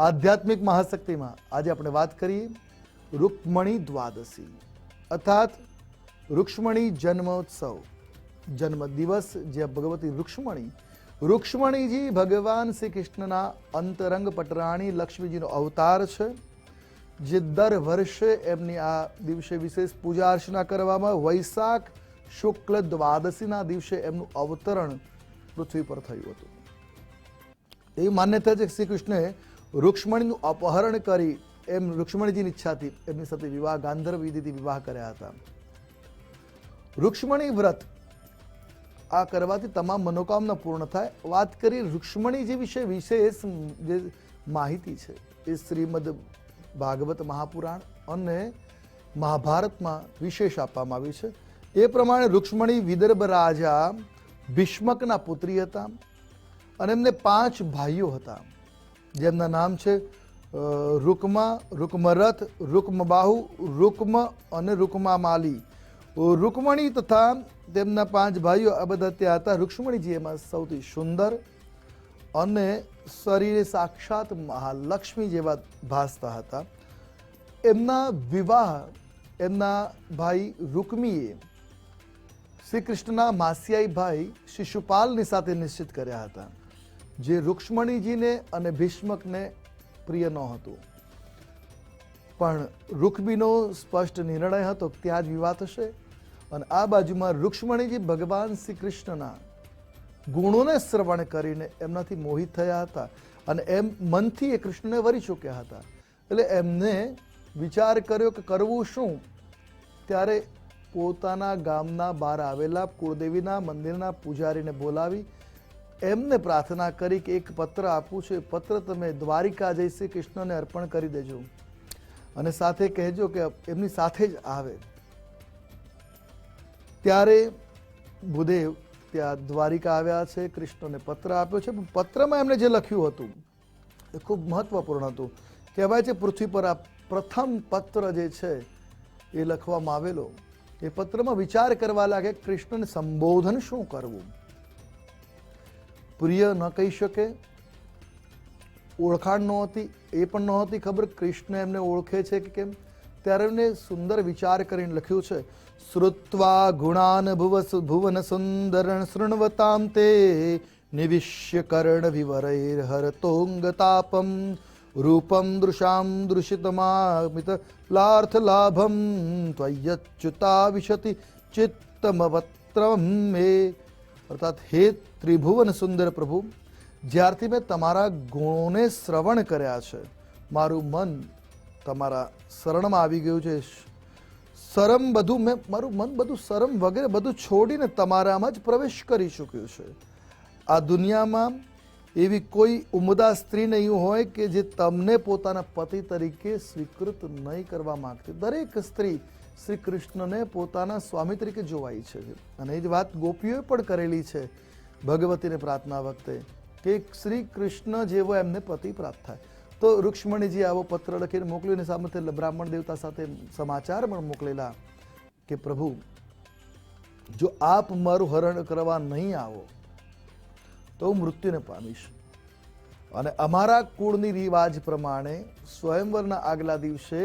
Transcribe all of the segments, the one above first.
આધ્યાત્મિક મહાશક્તિમાં આજે આપણે વાત કરીએ રૂકમણી દ્વાદશી અર્થાત રૂક્ષ્મણી જન્મોત્સવ, જન્મ દિવસ, જે ભગવતી રૂક્ષ્મણીજી ભગવાન શ્રી કૃષ્ણના અંતરંગ પટરાણી લક્ષ્મીજીનો અવતાર છે, જે દર વર્ષે એમની આ દિવસે વિશેષ પૂજા અર્ચના કરવામાં, વૈશાખ શુક્લ દ્વાદશીના દિવસે એમનું અવતરણ પૃથ્વી પર થયું હતું. એવી માન્યતા છે કે શ્રી કૃષ્ણે રૂક્ષ્મણીનું અપહરણ કરી એમ રૂક્ષ્મણીજીની ઈચ્છાથી એમની સાથે વિવાહ, ગાંધર્વ વિધિથી વિવાહ કર્યા હતા. રૂક્ષ્મણી વ્રત આ કરવાથી તમામ મનોકામના પૂર્ણ થાય. વાત કરી રૂક્ષ્મણીજી વિશે વિશેષ જે માહિતી છે એ શ્રીમદ ભાગવત મહાપુરાણ અને મહાભારતમાં વિશેષ આપવામાં આવી છે. એ પ્રમાણે રૂક્ષ્મણી વિદર્ભ રાજા ભીષ્મકના પુત્રી હતા અને એમને 5 ભાઈઓ હતા, જેમના નામ છે રૂકમા, રૂકમરથ, રૂકમબાહુ, રૂકમ અને રૂકમામાલી. રૂકમણી તથા તેમના 5 ભાઈઓ આ બધા ત્યાં હતા. રૂક્ષ્મણીજી એમાં સૌથી સુંદર અને શરીરે સાક્ષાત મહાલક્ષ્મી જેવા ભાસતા હતા. એમના વિવાહ એમના ભાઈ રૂકમીએ શ્રી કૃષ્ણના માસિયાઈ ભાઈ શિશુપાલની સાથે નિશ્ચિત કર્યા હતા, જે રૂક્ષ્મણીજીને અને ભીષ્મકને પ્રિય ન હતું. પણ રૂકમીનો સ્પષ્ટ નિર્ણય હતો કે ત્યાં જ વિવાહ થશે. અને આ બાજુમાં રૂક્ષ્મણીજી ભગવાન શ્રી કૃષ્ણના ગુણોને શ્રવણ કરીને એમનાથી મોહિત થયા હતા અને એમ મનથી એ કૃષ્ણને વરી ચૂક્યા હતા. એટલે એમને વિચાર કર્યો કે કરવું શું. ત્યારે પોતાના ગામના બહાર આવેલા કુળદેવીના મંદિરના પૂજારીને બોલાવી એમને પ્રાર્થના કરી કે એક પત્ર આપું છું, એ પત્ર તમે દ્વારિકા જઈ શ્રી કૃષ્ણને અર્પણ કરી દેજો અને સાથે કહેજો કે એમની સાથે જ આવે. ત્યારે ભૂદેવ ત્યાં દ્વારિકા આવ્યા છે, કૃષ્ણને પત્ર આપ્યો છે. પત્રમાં એમણે જે લખ્યું હતું એ ખૂબ મહત્વપૂર્ણ હતું. કહેવાય છે પૃથ્વી પર આ પ્રથમ પત્ર જે છે એ લખવામાં આવેલો. એ પત્રમાં વિચાર કરવા લાગે કૃષ્ણને સંબોધન શું કરવું. પ્રિય ન કહી શકે, ઓળખાણ નહોતી, એ પણ નહોતી ખબર કૃષ્ણ એમને ઓળખે છે કે કેમ. ત્યારે એમને સુંદર વિચાર કરીને લખ્યું છે, શ્રુત્વા ગુણાન ભુવન સુંદરણ શૃણવતામ તે નિવિશ્ય કર્ણ વિવરૈર હરતોંગતાપમ રૂપમ દૃશામ દૃશિતમામિત લાર્થ લાભમ ત્વયચ્યુતા વિશતિ ચિત્તમવત્રમ મે. અર્થાત હે ત્રિભુવન સુંદર પ્રભુ, જ્યારથી મેં તમારા ગુણોને શ્રવણ કર્યા છે, મારું મન તમારા શરણમાં આવી ગયું છે. શરમ બધું મારું મન બધું શરમ વગેરે બધું છોડીને તમારામાં જ પ્રવેશ કરી ચૂક્યું છે. આ દુનિયામાં એવી કોઈ ઉમદા સ્ત્રી નહીં હોય કે જે તમને પોતાના પતિ તરીકે સ્વીકૃત નહીં કરવા માંગતી. દરેક સ્ત્રી શ્રી કૃષ્ણને પોતાના સ્વામી તરીકે જોવાઈ છે. અને એ જ વાત ગોપીઓએ પણ કરેલી છે ભગવતીને પ્રાર્થના વખતે કે શ્રી કૃષ્ણ જેવો એમને પતિ પ્રાપ્ત થાય. તો રૂક્ષ્મણીજી આવો પત્ર લખીને મોકલીને સામે બ્રાહ્મણ દેવતા સાથે સમાચાર પણ મોકલેલા કે પ્રભુ, જો આપ મારું હરણ કરવા નહીં આવો તો હું મૃત્યુને પામીશ. અને અમારા કુળની રિવાજ પ્રમાણે સ્વયંવરના આગલા દિવસે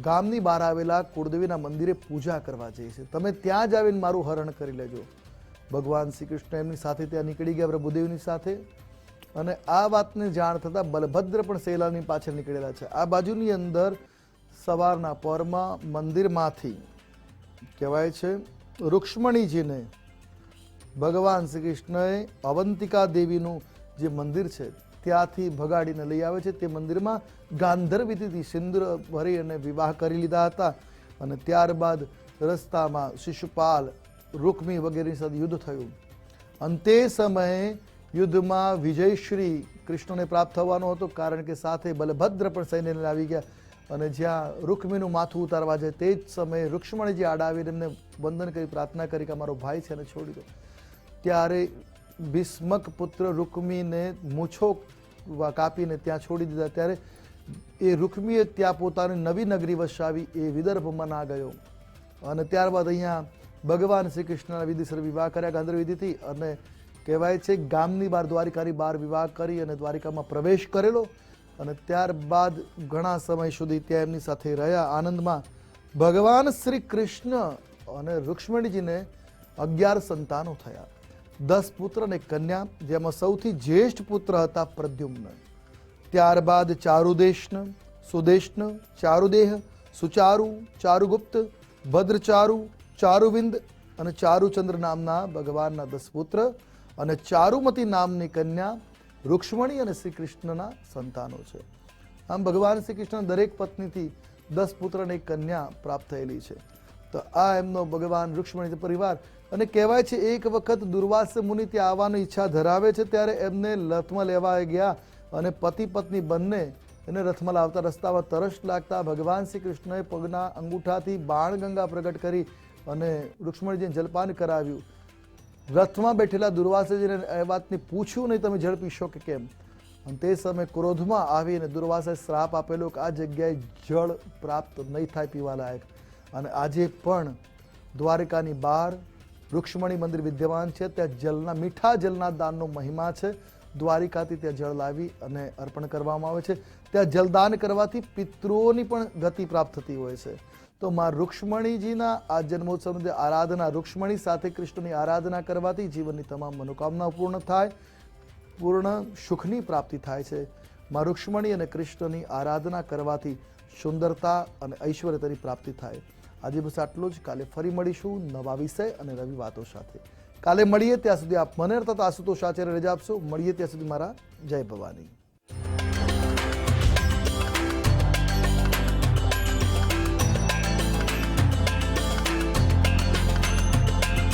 ગામની બહાર આવેલા કુળદેવીના મંદિરે પૂજા કરવા જઈએ છે, તમે ત્યાં જ આવીને મારું હરણ કરી લેજો. ભગવાન શ્રી કૃષ્ણ એમની સાથે ત્યાં નીકળી ગયા પ્રભુદેવની સાથે. અને આ વાતને જાણ થતાં બલભદ્ર પણ શૈલાની પાછળ નીકળેલા છે. આ બાજુની અંદર સવારના પરમાં મંદિરમાંથી કહેવાય છે રૂક્ષ્મણીજીને ભગવાન શ્રી કૃષ્ણએ અવંતિકા દેવીનું જે મંદિર છે ત્યાંથી ભગાડીને લઈ આવે છે. તે મંદિરમાં ગાંધર્વ વિધિથી સિંદૂર ભરી અને વિવાહ કરી લીધા હતા. અને ત્યારબાદ રસ્તામાં શિશુપાલ, રૂકમી વગેરેની સાથે યુદ્ધ થયું. અને તે સમયે યુદ્ધમાં વિજય શ્રી કૃષ્ણને પ્રાપ્ત થવાનો હતો, કારણ કે સાથે બલભદ્ર પણ સૈન્યને આવી ગયા. અને જ્યાં રૂકમીનું માથું ઉતારવા જાય તે જ સમયે રૂક્ષ્મણીજી આડાવીને એમને વંદન કરી પ્રાર્થના કરી કે અમારો ભાઈ છે એને છોડી દો. ત્યારે ભીષ્મક પુત્ર રૂકમીને મૂછો કાપીને ત્યાં છોડી દીધા. ત્યારે એ રૂકમીએ ત્યાં પોતાની નવી નગરી વસાવી, એ વિદર્ભમાં ના ગયો. અને ત્યારબાદ અહીંયા ભગવાન શ્રી કૃષ્ણના વિધિસર વિવાહ કર્યા ગાંધર્વ વિધિથી. અને કહેવાય છે ગામની બહાર દ્વારિકાની બહાર વિવાહ કરી અને દ્વારિકામાં પ્રવેશ કરેલો. અને ત્યારબાદ ઘણા સમય સુધી ત્યાં એમની સાથે રહ્યા આનંદમાં. ભગવાન શ્રી કૃષ્ણ અને રૂક્ષ્મણીજીને 11 સંતાનો થયા, 10 પુત્ર અને કન્યા, જેમાં સૌથી જ્યેષ્ઠ પુત્ર હતા પ્રદ્યુમ્ન. ત્યારબાદ ચારુદેશન, સુદેશન, ચારુદેહ, સુચારુ, ચારુગુપ્ત, ભદ્રચારુ, ચારુવિંદ અને ચારુચંદ્ર નામના ભગવાનના 10 પુત્ર અને ચારુમતી નામની કન્યા રૂક્ષ્મણી અને શ્રી કૃષ્ણના સંતાનો છે. આમ ભગવાન શ્રી કૃષ્ણ દરેક પત્નીથી 10 પુત્ર અને 1 કન્યા પ્રાપ્ત થયેલી છે. તો આ એમનો ભગવાન રૂક્ષ્મણી પરિવાર. અને કહેવાય છે એક વખત દુર્વાસ મુનિ ત્યાં આવવાની ઈચ્છા ધરાવે છે, ત્યારે એમને રથમાં લેવા ગયા અને પતિ પત્ની બંને એને રથમાં લાવતા રસ્તામાં તરસ લાગતા ભગવાન શ્રી કૃષ્ણએ પગના અંગૂઠાથી બાણગંગા પ્રગટ કરી અને રૂક્ષ્મણીજીને જલપાન કરાવ્યું. રથમાં બેઠેલા દુર્વાસાજીને એ વાતની પૂછ્યું નહીં, તમે જળ પીશો કે કેમ? અને તે સમયે ક્રોધમાં આવીને દુર્વાસાએ શ્રાપ આપેલો કે આ જગ્યાએ જળ પ્રાપ્ત નહીં થાય પીવા લાયક. અને આજે પણ દ્વારકાની બહાર રૂક્ષ્મણી મંદિર વિદ્યમાન છે. ત્યાં જલના મીઠા જલના દાનનો મહિમા છે. દ્વારિકાથી ત્યાં જળ લાવી અને અર્પણ કરવામાં આવે છે. ત્યાં જલદાન કરવાથી પિતૃઓની પણ ગતિ પ્રાપ્ત થતી હોય છે. તો માં રૂક્ષ્મણીજીના આ જન્મોત્સવની આરાધના, રૂક્ષ્મણી સાથે કૃષ્ણની આરાધના કરવાથી જીવનની તમામ મનોકામનાઓ પૂર્ણ થાય, પૂર્ણ સુખની પ્રાપ્તિ થાય છે. માં રૂક્ષ્મણી અને કૃષ્ણની આરાધના કરવાથી સુંદરતા અને ઐશ્વર્ય તેની પ્રાપ્તિ થાય. આજે બસ આટલું જ. કાલે ફરી મળીશું નવા વિષય અને નવી વાતો સાથે. કાલે મળીએ ત્યાં સુધી આપ મને અર્થાત આશુતોષ આચાર્ય રજા આપશો. મળીએ ત્યાં સુધી મારા જય ભવાની.